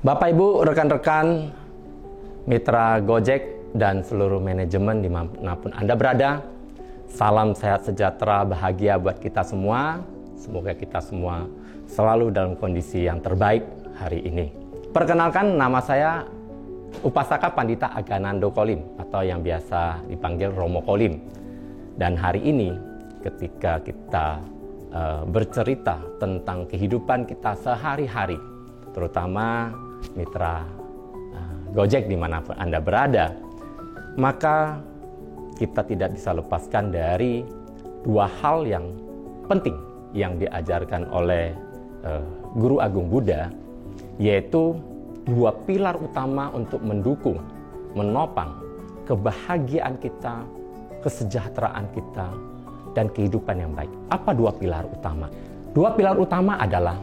Bapak Ibu, rekan-rekan, mitra Gojek dan seluruh manajemen dimanapun Anda berada, salam sehat sejahtera bahagia buat kita semua. Semoga kita semua selalu dalam kondisi yang terbaik hari ini. Perkenalkan, nama saya Upasaka Pandita Aganando Kolim atau yang biasa dipanggil Romo Kolim. Dan hari ini ketika kita bercerita tentang kehidupan kita sehari-hari, terutama mitra Gojek dimanapun Anda berada, maka kita tidak bisa lepaskan dari dua hal yang penting yang diajarkan oleh Guru Agung Buddha, yaitu dua pilar utama untuk mendukung, menopang kebahagiaan kita, kesejahteraan kita, dan kehidupan yang baik. Apa dua pilar utama? Dua pilar utama adalah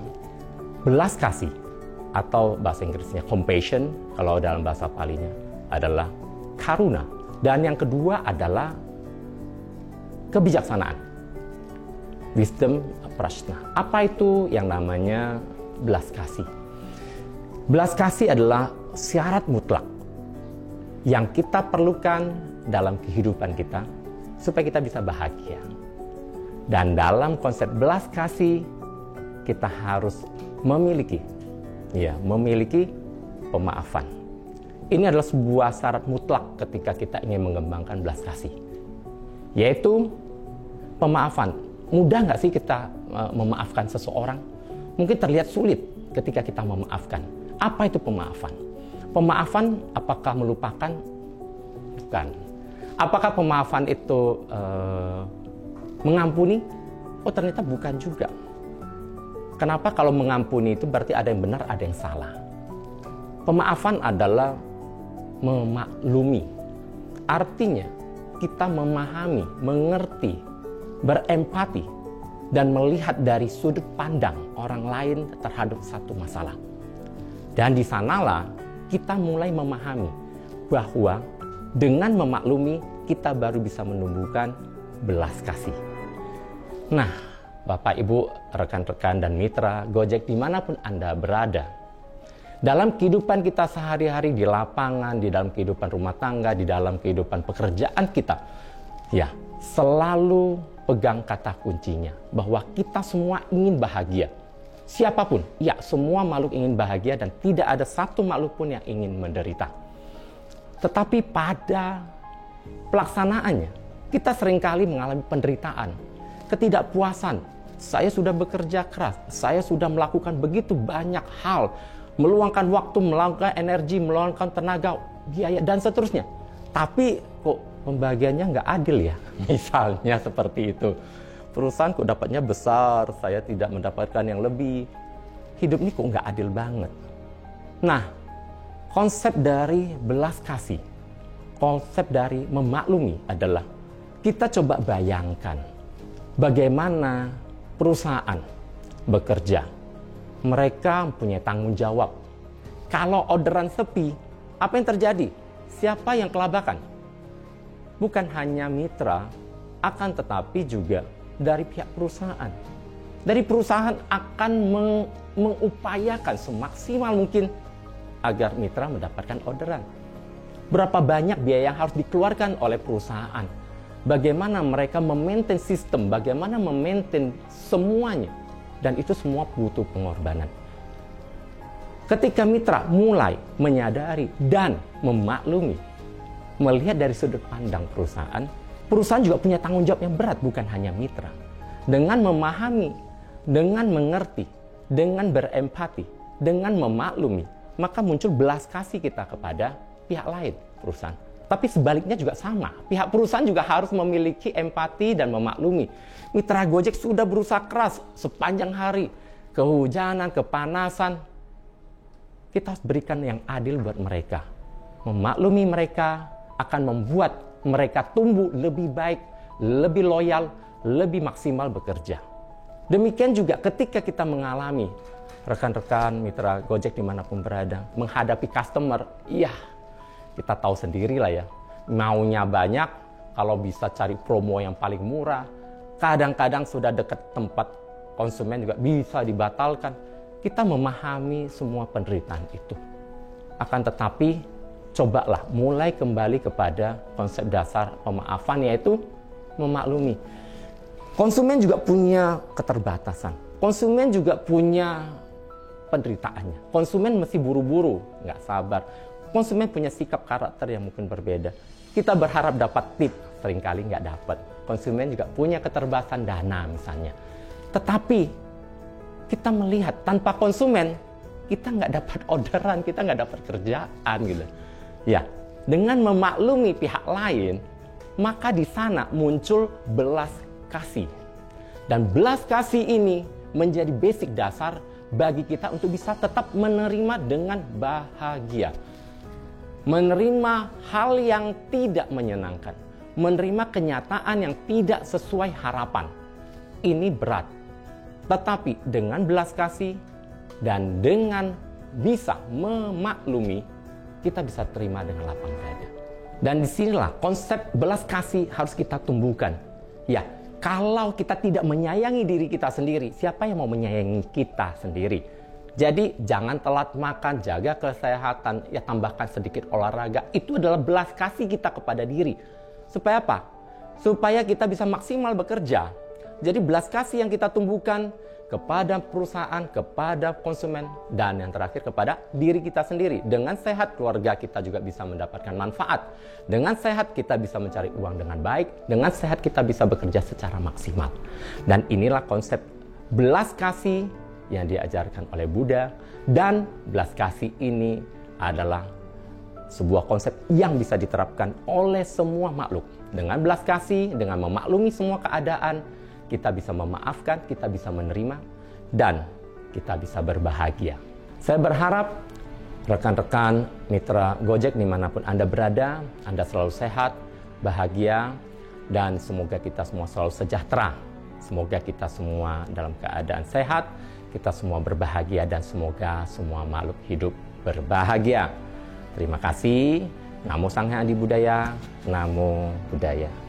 belas kasih, atau bahasa Inggrisnya compassion, kalau dalam bahasa Palinya adalah karuna. Dan yang kedua adalah kebijaksanaan, wisdom prajna. Apa itu yang namanya belas kasih? Belas kasih adalah syarat mutlak yang kita perlukan dalam kehidupan kita supaya kita bisa bahagia. Dan dalam konsep belas kasih kita harus memiliki pemaafan. Ini adalah sebuah syarat mutlak ketika kita ingin mengembangkan belas kasih, yaitu pemaafan. Mudah nggak sih kita memaafkan seseorang? Mungkin terlihat sulit ketika kita memaafkan. Apa itu pemaafan? Pemaafan apakah melupakan? Bukan. Apakah pemaafan itu mengampuni? Oh, ternyata bukan juga. Kenapa? Kalau mengampuni itu berarti ada yang benar, ada yang salah. Pemaafan adalah memaklumi. Artinya kita memahami, mengerti, berempati, dan melihat dari sudut pandang orang lain terhadap satu masalah. Dan di sanalah kita mulai memahami bahwa dengan memaklumi kita baru bisa menumbuhkan belas kasih. Nah, Bapak, Ibu, rekan-rekan, dan mitra Gojek dimanapun Anda berada, dalam kehidupan kita sehari-hari di lapangan, di dalam kehidupan rumah tangga, di dalam kehidupan pekerjaan kita, ya, selalu pegang kata kuncinya bahwa kita semua ingin bahagia. Siapapun, ya, semua makhluk ingin bahagia dan tidak ada satu makhluk pun yang ingin menderita. Tetapi pada pelaksanaannya, kita seringkali mengalami penderitaan, ketidakpuasan. Saya sudah bekerja keras, saya sudah melakukan begitu banyak hal, meluangkan waktu, meluangkan energi, meluangkan tenaga, biaya, dan seterusnya. Tapi kok pembagiannya nggak adil ya? Misalnya seperti itu. Perusahaan kok dapatnya besar, saya tidak mendapatkan yang lebih. Hidup ini kok nggak adil banget. Nah, konsep dari belas kasih, konsep dari memaklumi adalah kita coba bayangkan bagaimana perusahaan bekerja. Mereka mempunyai tanggung jawab. Kalau orderan sepi, apa yang terjadi? Siapa yang kelabakan? Bukan hanya mitra, akan tetapi juga dari pihak perusahaan. Dari perusahaan akan mengupayakan semaksimal mungkin agar mitra mendapatkan orderan. Berapa banyak biaya yang harus dikeluarkan oleh perusahaan? Bagaimana mereka memaintain sistem, bagaimana memaintain semuanya. Dan itu semua butuh pengorbanan. Ketika mitra mulai menyadari dan memaklumi, melihat dari sudut pandang perusahaan, perusahaan juga punya tanggung jawab yang berat, bukan hanya mitra. Dengan memahami, dengan mengerti, dengan berempati, dengan memaklumi, maka muncul belas kasih kita kepada pihak lain, perusahaan. Tapi sebaliknya juga sama. Pihak perusahaan juga harus memiliki empati dan memaklumi. Mitra Gojek sudah berusaha keras sepanjang hari. Kehujanan, kepanasan. Kita harus berikan yang adil buat mereka. Memaklumi mereka akan membuat mereka tumbuh lebih baik, lebih loyal, lebih maksimal bekerja. Demikian juga ketika kita mengalami rekan-rekan mitra Gojek dimanapun berada, menghadapi customer, iya, kita tahu sendirilah ya, maunya banyak, kalau bisa cari promo yang paling murah, kadang-kadang sudah dekat tempat konsumen juga bisa dibatalkan. Kita memahami semua penderitaan itu. Akan tetapi, cobalah mulai kembali kepada konsep dasar pemaafan, yaitu memaklumi. Konsumen juga punya keterbatasan. Konsumen juga punya penderitaannya. Konsumen mesti buru-buru, nggak sabar. Konsumen punya sikap karakter yang mungkin berbeda. Kita berharap dapat tip, seringkali nggak dapat. Konsumen juga punya keterbatasan dana misalnya. Tetapi kita melihat tanpa konsumen, kita nggak dapat orderan, kita nggak dapat kerjaan gitu. Ya, dengan memaklumi pihak lain, maka di sana muncul belas kasih. Dan belas kasih ini menjadi basic dasar bagi kita untuk bisa tetap menerima dengan bahagia. Menerima hal yang tidak menyenangkan. Menerima kenyataan yang tidak sesuai harapan. Ini berat. Tetapi dengan belas kasih dan dengan bisa memaklumi, kita bisa terima dengan lapang dada. Dan disinilah konsep belas kasih harus kita tumbuhkan. Ya, kalau kita tidak menyayangi diri kita sendiri, siapa yang mau menyayangi kita sendiri? Jadi jangan telat makan, jaga kesehatan, ya tambahkan sedikit olahraga. Itu adalah belas kasih kita kepada diri. Supaya apa? Supaya kita bisa maksimal bekerja. Jadi belas kasih yang kita tumbuhkan kepada perusahaan, kepada konsumen, dan yang terakhir kepada diri kita sendiri. Dengan sehat, keluarga kita juga bisa mendapatkan manfaat. Dengan sehat, kita bisa mencari uang dengan baik. Dengan sehat, kita bisa bekerja secara maksimal. Dan inilah konsep belas kasih yang diajarkan oleh Buddha. Dan belas kasih ini adalah sebuah konsep yang bisa diterapkan oleh semua makhluk. Dengan belas kasih, dengan memaklumi semua keadaan, kita bisa memaafkan, kita bisa menerima, dan kita bisa berbahagia. Saya berharap rekan-rekan mitra Gojek dimanapun Anda berada, Anda selalu sehat, bahagia, dan semoga kita semua selalu sejahtera. Semoga kita semua dalam keadaan sehat, kita semua berbahagia, dan semoga semua makhluk hidup berbahagia. Terima kasih. Namo Sangha Adi Budaya. Namo Buddhaya.